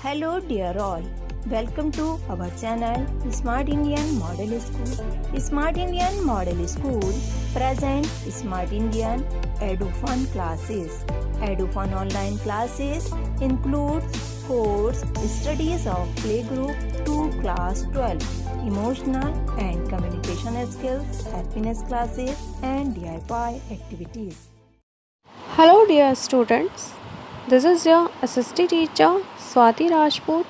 Hello dear all, welcome to our channel Smart Indian Model School. Smart Indian Model School present Smart Indian EduFun classes. EduFun online classes includes course studies of playgroup to class 12, emotional and communication skills, happiness classes and DIY activities. Hello dear students, this is your assistant teacher Swati Rajput.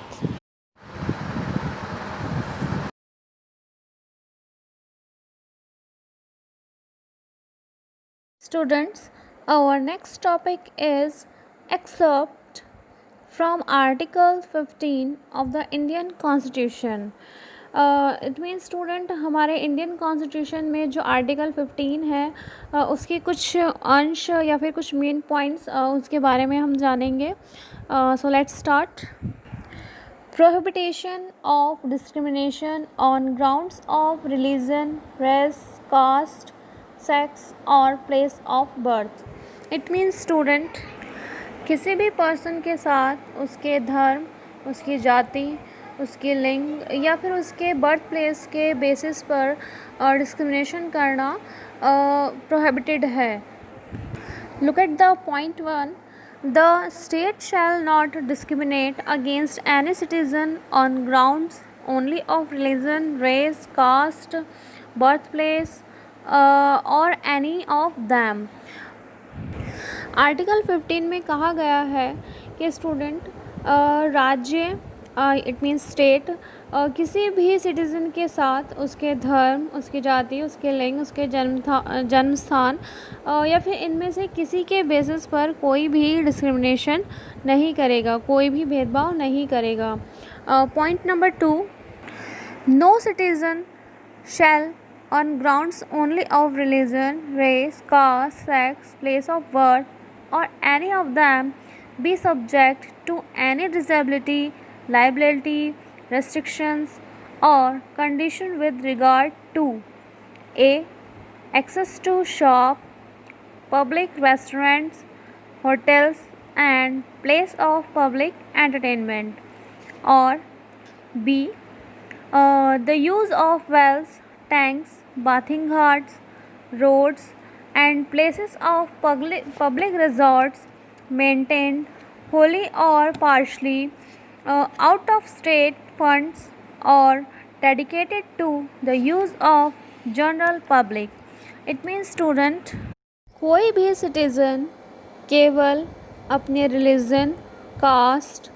Students, our next topic is excerpt from Article 15 of the Indian Constitution. It mean student हमारे Indian constitution में जो article 15 है उसके कुछ अंश या फिर कुछ मेन पॉइंट्स उसके बारे में हम जानेंगे. So let's start. Prohibition of discrimination on grounds of religion, race, caste, sex और place of birth. It means student किसी भी पर्सन के साथ उसके धर्म, उसकी जाति, उसकी लिंग या फिर उसके बर्थ प्लेस के बेसिस पर डिस्क्रिमिनेशन करना प्रोहिबिटेड है. Look at the point 1. The state shall not discriminate against any citizen on grounds only of religion, race, caste, birth place और एनी ऑफ दैम. आर्टिकल 15 में कहा गया है कि स्टूडेंट राज्य इट मीन्स स्टेट किसी भी सिटीज़न के साथ उसके धर्म, उसकी जाति, उसके लिंग, उसके जन्म स्थान या फिर इनमें से किसी के बेसिस पर कोई भी डिस्क्रिमिनेशन नहीं करेगा, कोई भी भेदभाव नहीं करेगा. Point number 2. No citizen shall on grounds only of religion, race, caste, sex, place of birth, or any of them be subject to any disability, liability, restrictions, or condition with regard to a. access to shop, public restaurants, hotels, and place of public entertainment, or b. the use of wells, tanks, bathing ghats, roads, and places of public resorts maintained wholly or partially out of state funds or dedicated to the use of general public. It means student कोई भी citizen केवल अपने religion, caste,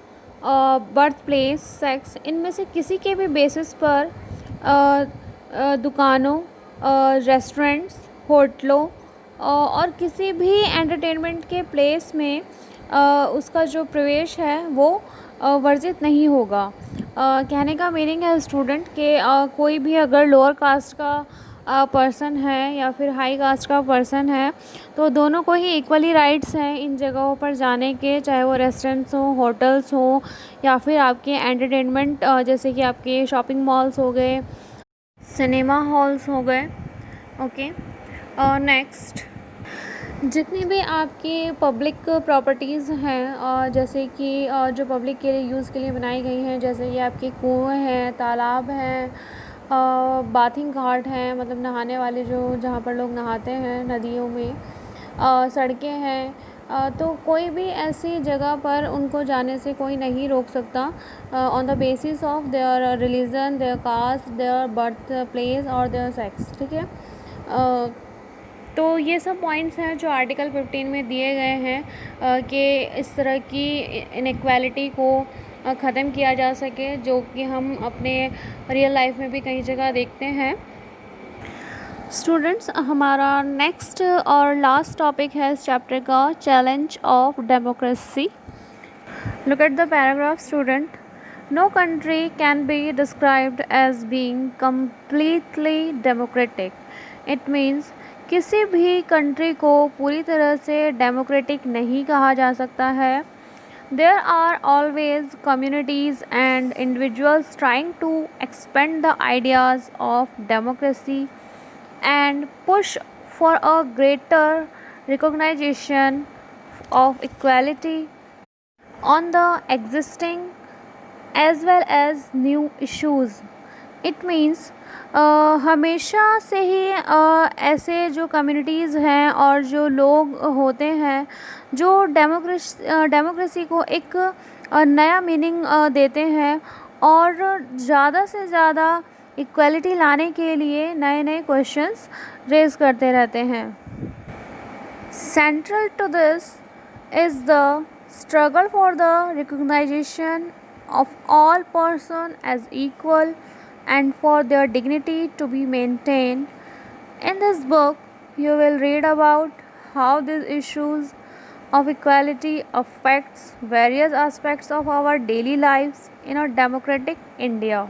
birth place, sex इनमें से किसी के भी basis पर दुकानों, रेस्टोरेंट्स, होटलों और किसी भी एंटरटेनमेंट के प्लेस में उसका जो प्रवेश है वो वर्जित नहीं होगा. कहने का मीनिंग है स्टूडेंट कि कोई भी अगर लोअर कास्ट का पर्सन है या फिर हाई कास्ट का पर्सन है तो दोनों को ही इक्वली राइट्स हैं इन जगहों पर जाने के, चाहे वो रेस्टोरेंट्स हो, होटल्स हो या फिर आपके एंटरटेनमेंट जैसे कि आपके शॉपिंग मॉल्स हो गए, सिनेमा हॉल्स हो गए. ओके. नेक्स्ट, जितनी भी आपकी पब्लिक प्रॉपर्टीज़ हैं जैसे कि जो पब्लिक के लिए यूज़ के लिए बनाई गई हैं, जैसे कि आपके कुएँ हैं, तालाब हैं, बाथिंग घाट हैं मतलब नहाने वाले जो जहाँ पर लोग नहाते हैं नदियों में, सड़कें हैं, तो कोई भी ऐसी जगह पर उनको जाने से कोई नहीं रोक सकता on the basis of their religion, their caste, there birth place और देयर सेक्स. ठीक है. तो ये सब पॉइंट्स हैं जो आर्टिकल 15 में दिए गए हैं कि इस तरह की इनइक्वालिटी को ख़त्म किया जा सके, जो कि हम अपने रियल लाइफ में भी कई जगह देखते हैं. स्टूडेंट्स, हमारा नेक्स्ट और लास्ट टॉपिक है इस चैप्टर का, challenge of democracy. Look at the paragraph student. No country can be described as being completely democratic. It means किसी भी कंट्री को पूरी तरह से डेमोक्रेटिक नहीं कहा जा सकता है. There are always communities and individuals trying to expand the ideas of democracy and push for a greater recognition of equality on the existing as well as new issues. It means हमेशा से ही ऐसे जो communities हैं और जो लोग होते हैं जो डेमोक्रेसी को एक नया मीनिंग देते हैं और ज़्यादा से ज़्यादा इक्वलिटी लाने के लिए नए नए क्वेश्चंस रेज़ करते रहते हैं. Central to this is the struggle for the recognition of all persons as equal and for their dignity to be maintained. In this book, you will read about how these issues of equality affects various aspects of our daily lives in a democratic India.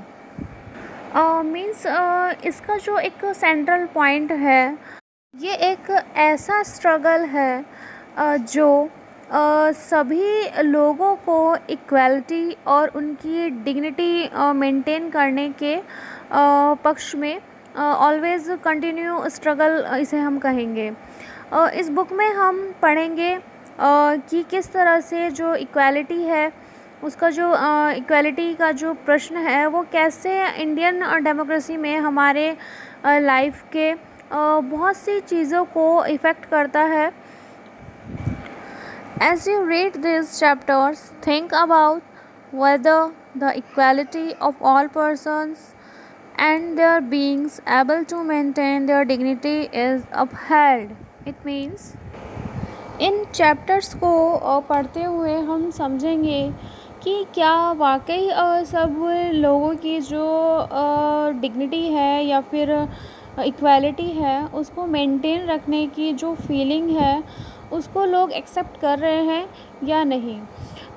Means इसका जो एक central point है, ये एक ऐसा struggle है जो सभी लोगों को इक्वालिटी और उनकी डिग्निटी मेंटेन करने के पक्ष में ऑलवेज़ कंटिन्यू स्ट्रगल इसे हम कहेंगे. इस बुक में हम पढ़ेंगे कि किस तरह से जो इक्वालिटी है उसका जो इक्वालिटी का जो प्रश्न है वो कैसे इंडियन डेमोक्रेसी में हमारे लाइफ के बहुत सी चीज़ों को इफ़ेक्ट करता है. As you read these chapters, think about whether the equality of all persons and their beings able to maintain their dignity is upheld. It means in chapters को पढ़ते हुए हम समझेंगे कि क्या वाकई सब लोगों की जो डिग्निटी है या फिर इक्वालिटी है उसको मेंटेन रखने की जो फीलिंग है उसको लोग एक्सेप्ट कर रहे हैं या नहीं.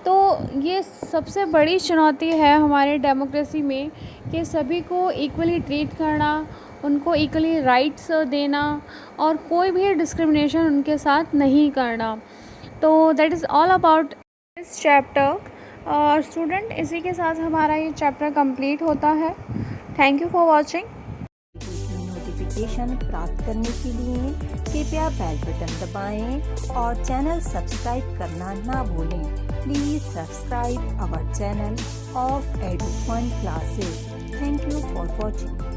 तो ये सबसे बड़ी चुनौती है हमारे डेमोक्रेसी में कि सभी को इक्वली ट्रीट करना, उनको इक्वली राइट्स देना और कोई भी डिस्क्रिमिनेशन उनके साथ नहीं करना. तो that is all about this chapter. Student, इसी के साथ हमारा ये चैप्टर कंप्लीट होता है. Thank you for watching. Notification प्राप्त करने के लिए कृपया बेल बटन दबाएं और चैनल सब्सक्राइब करना ना भूलें. Please subscribe our channel of Edufun classes. Thank you for watching.